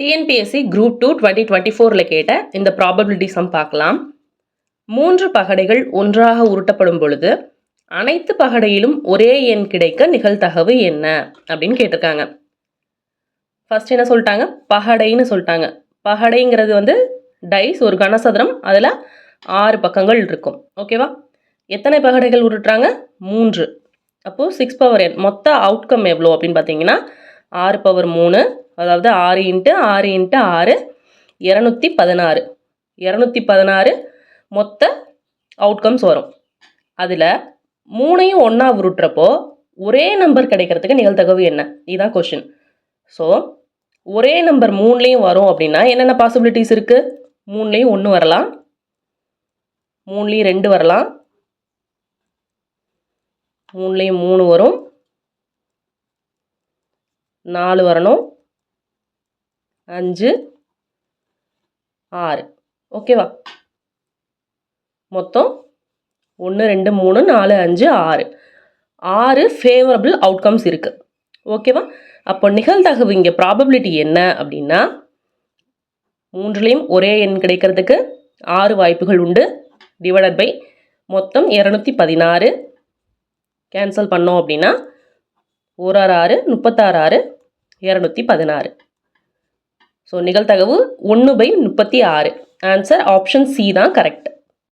TNPSC group 2 2024 கேட்ட இந்த probability some பார்க்கலாம். 3 பகடைகள் ஒன்றாக உருட்டப்படும் பொழுது அனைத்து பகடையிலும் ஒரே எண் கிடைக்க நிகழ்தகவு என்ன அப்படின்னு கேட்டிருக்காங்க. ஃபர்ஸ்ட் என்ன சொல்லிட்டாங்க, பகடைன்னு சொல்லிட்டாங்க. பகடைங்கிறது டைஸ், ஒரு கனசதுரம், அதில் 6 பக்கங்கள் இருக்கும். ஓகேவா? எத்தனை பகடைகள் உருட்டுறாங்க? 3. அப்போது 6 பவர் n. மொத்த அவுட்கம் எவ்வளோ அப்படின்னு பார்த்தீங்கன்னா 6 பவர் 3, அதாவது 6 × 6 × 6 216. 216 மொத்த அவுட்கம்ஸ் வரும். அதில் 3ஐயும் ஒன்றா உருட்டுறப்போ ஒரே நம்பர் கிடைக்கிறதுக்கு நிகழ்தகவு என்ன? இதுதான் கொஷின். ஸோ ஒரே நம்பர் 3லேயும் வரும் அப்படின்னா என்னென்ன பாசிபிலிட்டிஸ் இருக்குது? 3லேயும் 1 வரலாம், 3லேயும் 2 வரலாம், 3லேயும் 3 வரும், 4 வரணும், 5, 6. ஓகேவா? மொத்தம் 1 2 3 4 5 6 6 ஃபேவரபிள் அவுட்கம்ஸ் இருக்குது. ஓகேவா? அப்போ நிகழ்தகவு இங்கே ப்ராபபிலிட்டி என்ன அப்படின்னா 3லேயும் ஒரே எண் கிடைக்கிறதுக்கு 6 வாய்ப்புகள் உண்டு, டிவைடட் பை மொத்தம் 216. கேன்சல் பண்ணோம் அப்படின்னா 1 6 36 216. ஸோ நிகழ்தகவு 1/36. ஆன்சர் ஆப்ஷன் சி தான் கரெக்ட்.